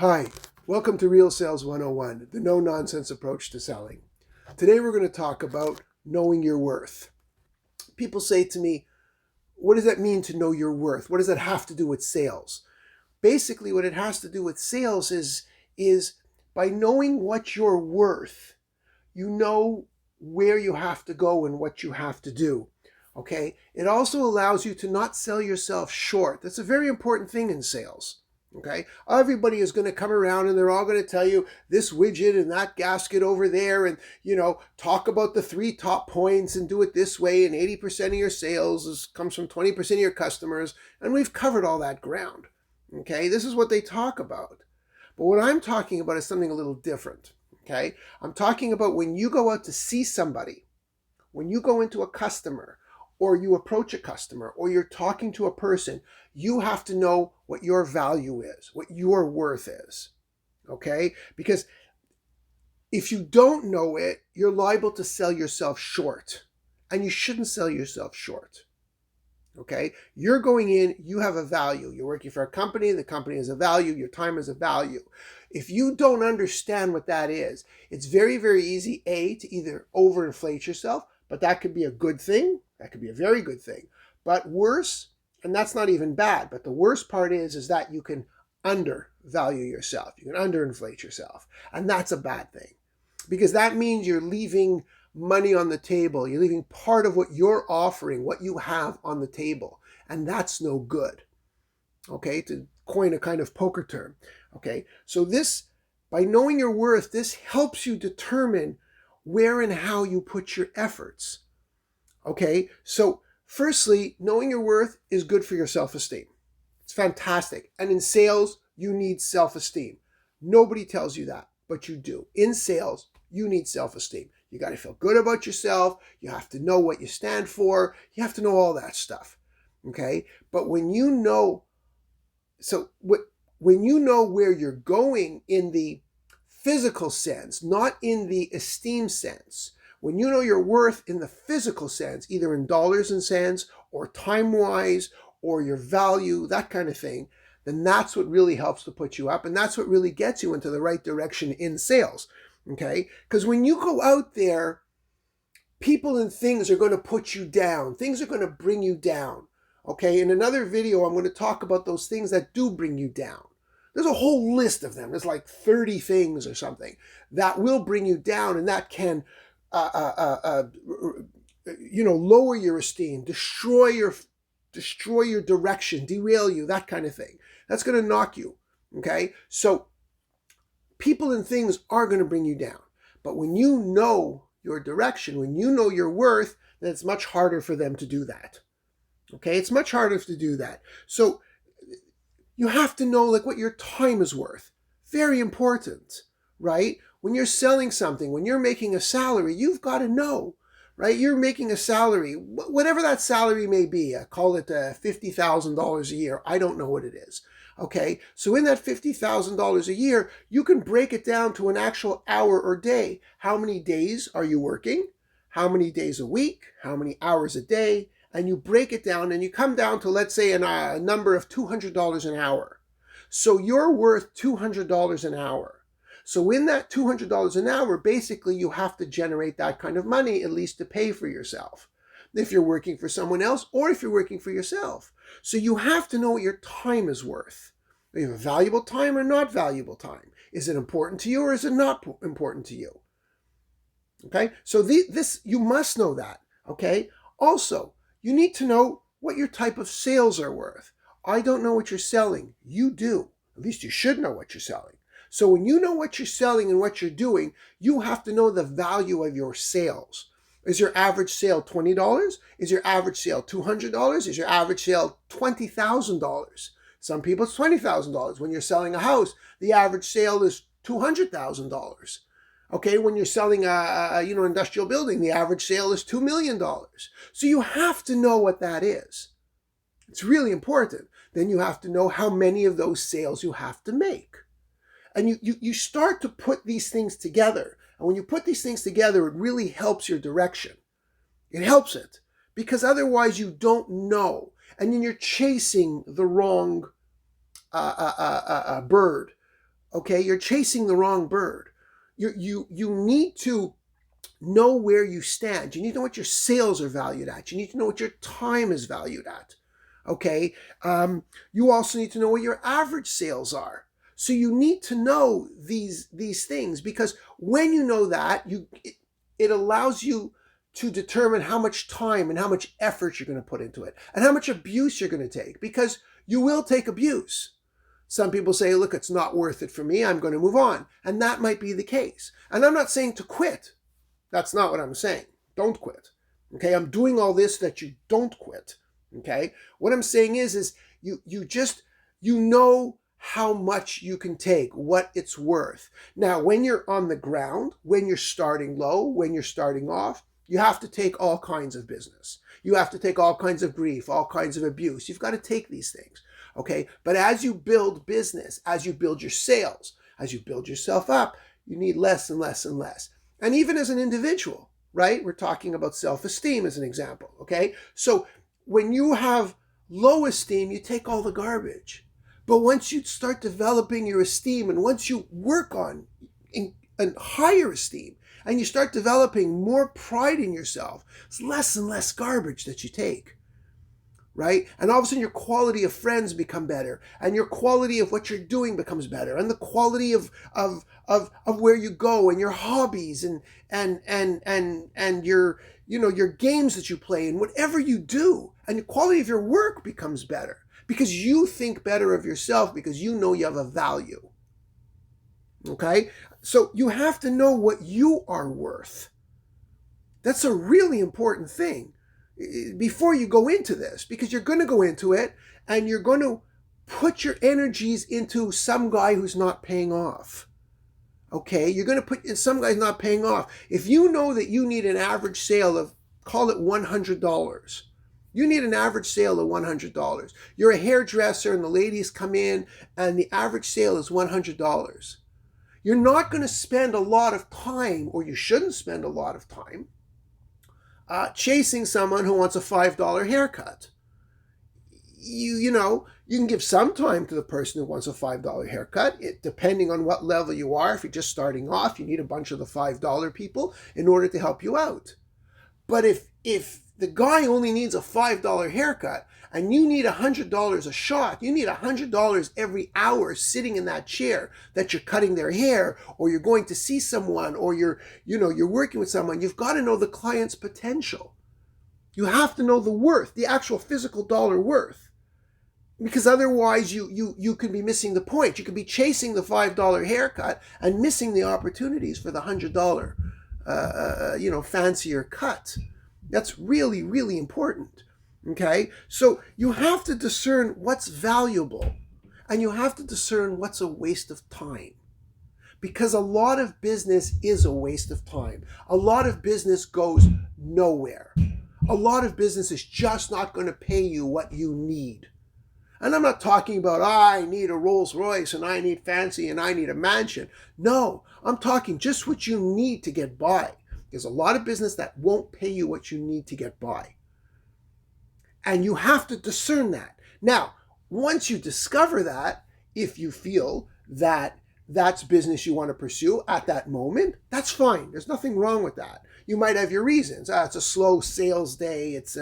Hi, welcome to Real Sales 101, the no-nonsense approach to selling. Today we're going to talk about knowing your worth. People say to me, what does that mean to know your worth? What does that have to do with sales? Basically, what it has to do with sales is by knowing what you're worth, you know where you have to go and what you have to do. Okay? It also allows you to not sell yourself short. That's a very important thing in sales. Okay, everybody is going to come around and they're all going to tell you this widget and that gasket over there, and talk about the 3 top points and do it this way, and 80% of your sales comes from 20% of your customers, and we've covered all that ground. Okay, this is what they talk about. But what I'm talking about is something a little different. Okay, I'm talking about when you go out to see somebody, when you go into a customer, or you approach a customer, or you're talking to a person, you have to know what your value is, what your worth is, okay? Because if you don't know it, you're liable to sell yourself short, and you shouldn't sell yourself short, okay? You're going in, you have a value. You're working for a company, the company has a value, your time has a value. If you don't understand what that is, it's very, very easy, to either overinflate yourself, but that could be a good thing. That could be a very good thing. But worse, and that's not even bad, but the worst part is that you can undervalue yourself. You can underinflate yourself. And that's a bad thing. Because that means you're leaving money on the table. You're leaving part of what you're offering, what you have on the table. And that's no good. Okay, to coin a kind of poker term. Okay, so this, by knowing your worth, this helps you determine where and how you put your efforts. Okay, so firstly, knowing your worth is good for your self-esteem. It's fantastic. And in sales, you need self-esteem. Nobody tells you that, but you do. In sales, you need self-esteem. You got to feel good about yourself. You have to know what you stand for. You have to know all that stuff. Okay, but when you know where you're going in the physical sense, not in the esteem sense, when you know your worth in the physical sense, either in dollars and cents or time-wise or your value, that kind of thing, then that's what really helps to put you up, and that's what really gets you into the right direction in sales, okay? Because when you go out there, people and things are going to put you down. Things are going to bring you down. Okay, in another video, I'm going to talk about those things that do bring you down. There's a whole list of them. There's like 30 things or something that will bring you down, and that can, lower your esteem, destroy your direction, derail you, that kind of thing. That's going to knock you. Okay, so people and things are going to bring you down, but when you know your direction, when you know your worth, then it's much harder for them to do that. Okay, it's much harder to do that. So you have to know like what your time is worth. Very important, right? When you're selling something, when you're making a salary, you've got to know, right? You're making a salary, whatever that salary may be. I call it $50,000 a year. I don't know what it is. Okay, so in that $50,000 a year, you can break it down to an actual hour or day. How many days are you working? How many days a week? How many hours a day? And you break it down and you come down to, let's say, a number of $200 an hour. So you're worth $200 an hour. So in that $200 an hour, basically you have to generate that kind of money at least to pay for yourself, if you're working for someone else or if you're working for yourself. So you have to know what your time is worth. Are you a valuable time or not valuable time? Is it important to you or is it not important to you? Okay, so this you must know that. Okay, also, you need to know what your type of sales are worth. I don't know what you're selling. You do. At least you should know what you're selling. So when you know what you're selling and what you're doing, you have to know the value of your sales. Is your average sale $20? Is your average sale $200? Is your average sale $20,000? Some people it's $20,000. When you're selling a house, the average sale is $200,000. Okay, when you're selling a industrial building, the average sale is $2 million. So you have to know what that is. It's really important. Then you have to know how many of those sales you have to make. And you start to put these things together. And when you put these things together, it really helps your direction. It helps it. Because otherwise you don't know. And then you're chasing the wrong bird. Okay, you're chasing the wrong bird. You need to know where you stand. You need to know what your sales are valued at. You need to know what your time is valued at. Okay, you also need to know what your average sales are. So you need to know these things, because when you know that, it allows you to determine how much time and how much effort you're going to put into it, and how much abuse you're going to take, because you will take abuse. Some people say, look, it's not worth it for me, I'm going to move on. And that might be the case. And I'm not saying to quit. That's not what I'm saying. Don't quit. Okay, I'm doing all this so that you don't quit. Okay, what I'm saying is you know how much you can take, what it's worth. Now, when you're on the ground, when you're starting low, when you're starting off, you have to take all kinds of business. You have to take all kinds of grief, all kinds of abuse. You've got to take these things. Okay, but as you build business, as you build your sales, as you build yourself up, you need less and less and less. And even as an individual, right? We're talking about self-esteem as an example. Okay, so when you have low esteem, you take all the garbage. But once you start developing your esteem, and once you work on a higher esteem, and you start developing more pride in yourself, it's less and less garbage that you take. Right? And all of a sudden your quality of friends become better, and your quality of what you're doing becomes better, and the quality of where you go, and your hobbies, and your your games that you play, and whatever you do, and the quality of your work becomes better, because you think better of yourself, because you know you have a value. Okay? So you have to know what you are worth. That's a really important thing before you go into this, because you're going to go into it and you're going to put your energies into some guy who's not paying off. Okay, you're going to put in some guy's not paying off. If you know that you need an average sale of, call it $100, you need an average sale of $100. You're a hairdresser and the ladies come in and the average sale is $100. You're not going to spend a lot of time, or you shouldn't spend a lot of time, chasing someone who wants a $5 haircut. You can give some time to the person who wants a $5 haircut, depending on what level you are. If you're just starting off, you need a bunch of the $5 people in order to help you out. But if the guy only needs a $5 haircut and you need $100 a shot, you need $100 every hour sitting in that chair that you're cutting their hair, or you're going to see someone, or you're working with someone, you've got to know the client's potential. You have to know the worth, the actual physical dollar worth. Because otherwise you could be missing the point. You could be chasing the $5 haircut and missing the opportunities for the $100 fancier cut. That's really, really important. Okay, so you have to discern what's valuable, and you have to discern what's a waste of time, because a lot of business is a waste of time. A lot of business goes nowhere. A lot of business is just not going to pay you what you need. And I'm not talking about, I need a Rolls Royce and I need fancy and I need a mansion. No, I'm talking just what you need to get by. There's a lot of business that won't pay you what you need to get by. And you have to discern that. Now, once you discover that, if you feel that that's business you want to pursue at that moment, that's fine. There's nothing wrong with that. You might have your reasons. It's a slow sales day. It's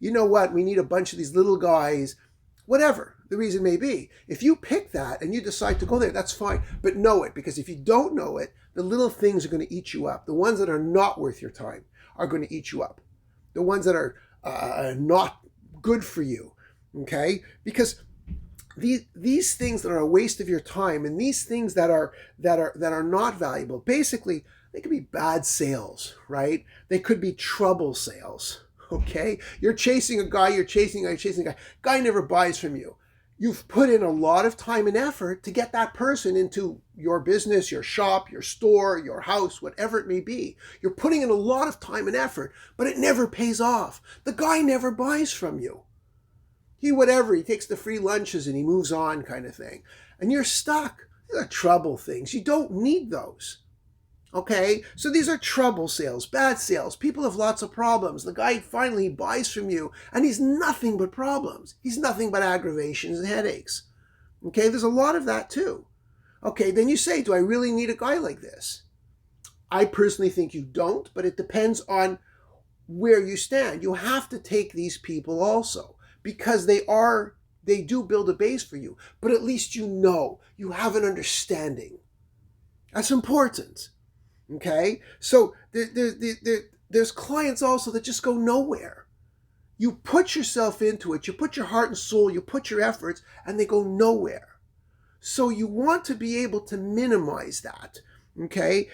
you know what? We need a bunch of these little guys. Whatever the reason may be. If you pick that and you decide to go there, that's fine. But know it, because if you don't know it, the little things are going to eat you up. The ones that are not worth your time are going to eat you up. The ones that are not good for you, okay? Because these things that are a waste of your time, and these things that are not valuable, basically they could be bad sales, right? They could be trouble sales. Okay, you're chasing a guy, guy never buys from you. You've put in a lot of time and effort to get that person into your business, your shop, your store, your house, whatever it may be. You're putting in a lot of time and effort, but it never pays off. The guy never buys from you. He takes the free lunches and he moves on, kind of thing. And you're stuck. These are trouble things. You don't need those. Okay, so these are trouble sales, bad sales. People have lots of problems. The guy finally buys from you and he's nothing but problems. He's nothing but aggravations and headaches. Okay, there's a lot of that too. Okay, then you say, do I really need a guy like this? I personally think you don't, but it depends on where you stand. You have to take these people also because they do build a base for you, but at least you have an understanding. That's important. Okay, so there's clients also that just go nowhere. You put yourself into it, you put your heart and soul, you put your efforts, and they go nowhere. So you want to be able to minimize that, okay?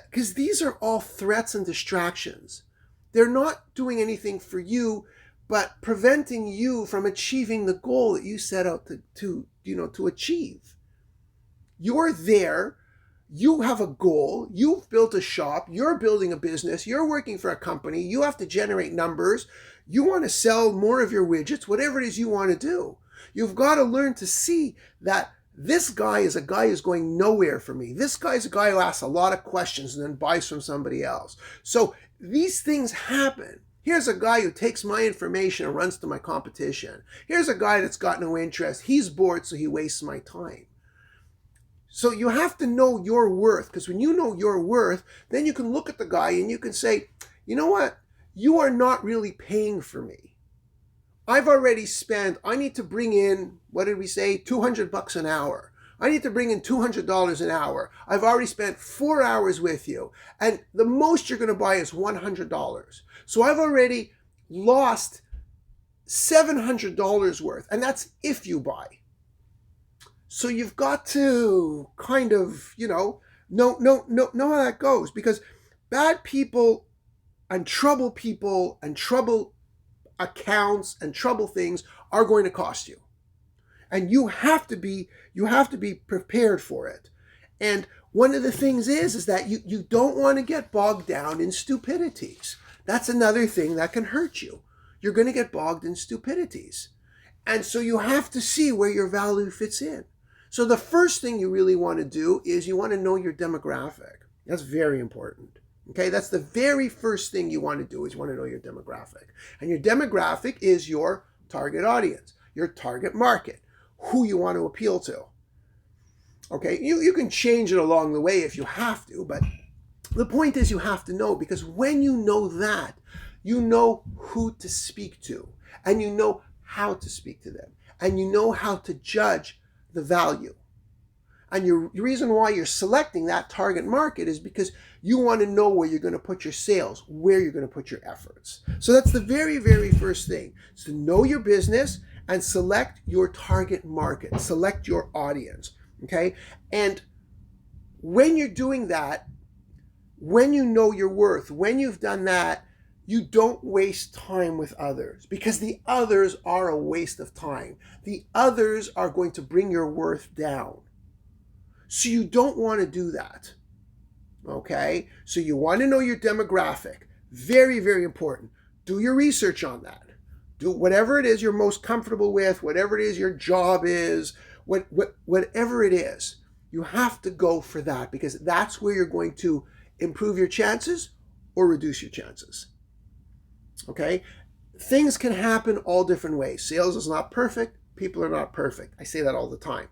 Because these are all threats and distractions. They're not doing anything for you, but preventing you from achieving the goal that you set out to achieve. You're there. You have a goal. You've built a shop. You're building a business. You're working for a company. You have to generate numbers. You want to sell more of your widgets, whatever it is you want to do. You've got to learn to see that this guy is a guy who's going nowhere for me. This guy is a guy who asks a lot of questions and then buys from somebody else. So these things happen. Here's a guy who takes my information and runs to my competition. Here's a guy that's got no interest. He's bored, so he wastes my time. So you have to know your worth, because when you know your worth, then you can look at the guy and you can say, you know what? You are not really paying for me. I've already spent, I need to bring in, what did we say, $200 an hour. I need to bring in $200 an hour. I've already spent 4 hours with you, and the most you're going to buy is $100. So I've already lost $700 worth, and that's if you buy. So you've got to kind of, know how that goes, because bad people and trouble accounts and trouble things are going to cost you. And you have to be prepared for it. And one of the things is that you don't want to get bogged down in stupidities. That's another thing that can hurt you. You're going to get bogged in stupidities. And so you have to see where your value fits in. So the first thing you really want to do is you want to know your demographic. That's very important. Okay, that's the very first thing you want to do is you want to know your demographic. And your demographic is your target audience, your target market, who you want to appeal to. Okay, you can change it along the way if you have to, but the point is you have to know, because when you know that, you know who to speak to, and you know how to speak to them, and you know how to judge the value. And the reason why you're selecting that target market is because you want to know where you're going to put your sales, where you're going to put your efforts. So that's the very, very first thing. Is to know your business and select your target market, select your audience, okay? And when you're doing that, when you know your worth, when you've done that, you don't waste time with others, because the others are a waste of time. The others are going to bring your worth down. So you don't want to do that. Okay? So you want to know your demographic. Very, very important. Do your research on that. Do whatever it is you're most comfortable with, whatever it is your job is, whatever it is. You have to go for that, because that's where you're going to improve your chances or reduce your chances. Okay? Things can happen all different ways. Sales is not perfect. People are not perfect. I say that all the time.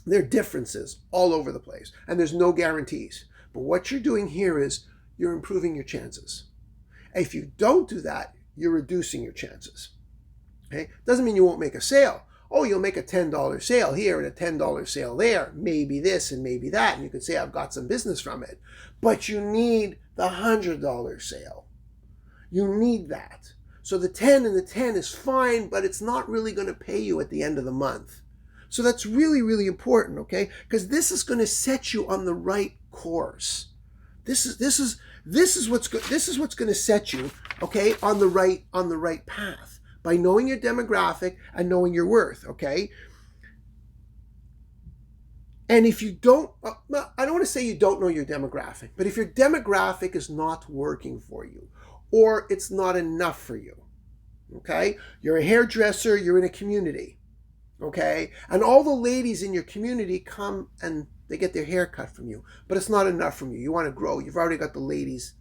There are differences all over the place, and there's no guarantees. But what you're doing here is you're improving your chances. If you don't do that, you're reducing your chances. Okay? Doesn't mean you won't make a sale. Oh, you'll make a $10 sale here and a $10 sale there. Maybe this and maybe that. And you could say, I've got some business from it. But you need the $100 sale. You need that. So the 10 and the 10 is fine, but it's not really going to pay you at the end of the month. So that's really, really important, okay? Because this is going to set you on the right course. This is what's going to set you, okay, on the right path, by knowing your demographic and knowing your worth, okay? And if you don't, I don't want to say you don't know your demographic, but if your demographic is not working for you, or it's not enough for you, okay? You're a hairdresser, you're in a community. Okay, and all the ladies in your community come and they get their hair cut from you, but it's not enough from you. You want to grow. You've already got the ladies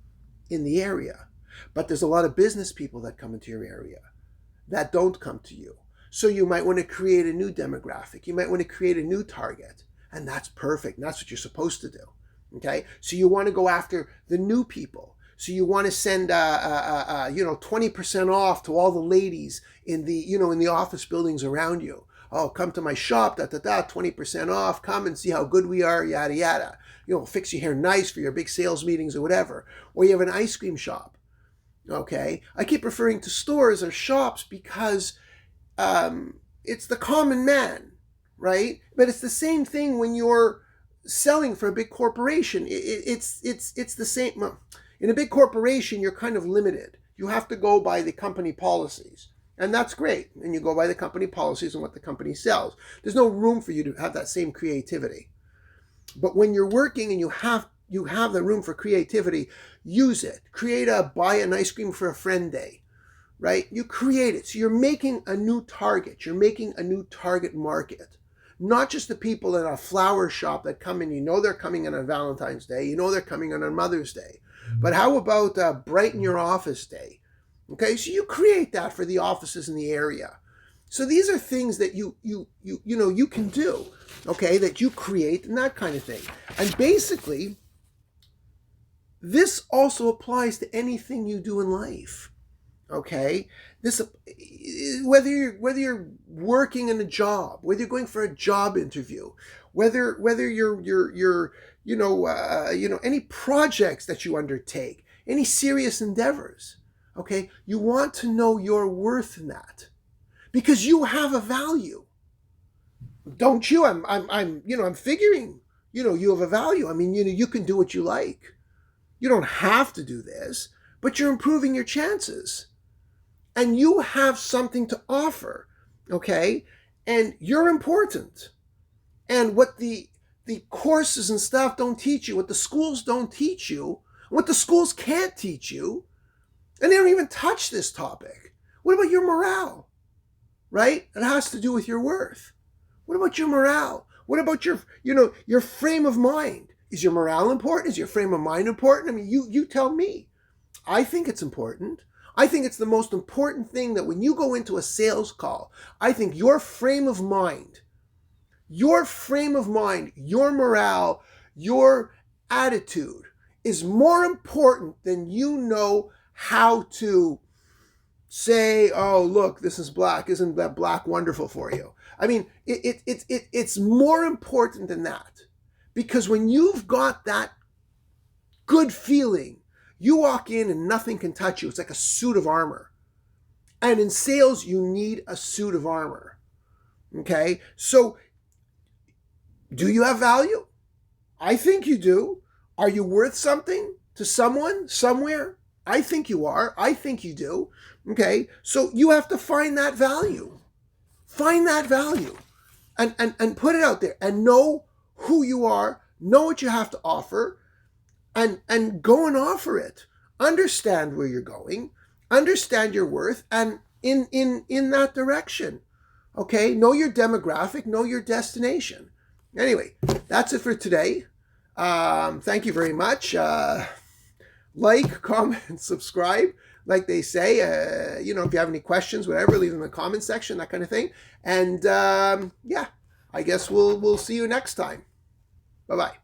in the area, but there's a lot of business people that come into your area that don't come to you. So you might want to create a new demographic. You might want to create a new target. And that's perfect. And that's what you're supposed to do. Okay. So you want to go after the new people. So you want to send, 20% off to all the ladies in the office buildings around you. Oh, come to my shop, 20% off. Come and see how good we are, yada, yada. Fix your hair nice for your big sales meetings or whatever. Or you have an ice cream shop. Okay. I keep referring to stores or shops because it's the common man, right? But it's the same thing when you're selling for a big corporation. It's the same. In a big corporation, you're kind of limited. You have to go by the company policies. And that's great. And you go by the company policies and what the company sells. There's no room for you to have that same creativity. But when you're working and you have the room for creativity, use it. Create a buy an ice cream for a friend day, right? You create it. So you're making a new target. You're making a new target market. Not just the people in a flower shop that come in, they're coming in on Valentine's Day, they're coming in on Mother's Day. But how about Brighten Your Office Day? Okay, so you create that for the offices in the area. So these are things that you can do, okay, that you create and that kind of thing. And basically, this also applies to anything you do in life. Okay, this whether you're working in a job, whether you're going for a job interview, whether you're any projects that you undertake, any serious endeavors. Okay, you want to know your worth in that because you have a value, don't you? I'm figuring you have a value. I mean, you can do what you like. You don't have to do this, but you're improving your chances. And you have something to offer, okay? And you're important. And what the courses and stuff don't teach you, what the schools don't teach you, what the schools can't teach you, and they don't even touch this topic. What about your morale, right? It has to do with your worth. What about your morale? What about your frame of mind? Is your morale important? Is your frame of mind important? I mean, you tell me. I think it's important. I think it's the most important thing that when you go into a sales call, I think your frame of mind, your morale, your attitude is more important than how to say, oh, look, this is black. Isn't that black wonderful for you? I mean, it's more important than that. Because when you've got that good feeling, you walk in and nothing can touch you. It's like a suit of armor. And in sales, you need a suit of armor. Okay? So, do you have value? I think you do. Are you worth something to someone, somewhere? I think you are. I think you do. Okay? So, you have to find that value. Find that value. And put it out there. And know who you are. Know what you have to offer. And go and offer it. Understand where you're going. Understand your worth. And in that direction. Okay? Know your demographic. Know your destination. Anyway, that's it for today. Thank you very much. Like, comment, subscribe. Like they say, if you have any questions, whatever, leave them in the comment section, that kind of thing. And I guess we'll see you next time. Bye-bye.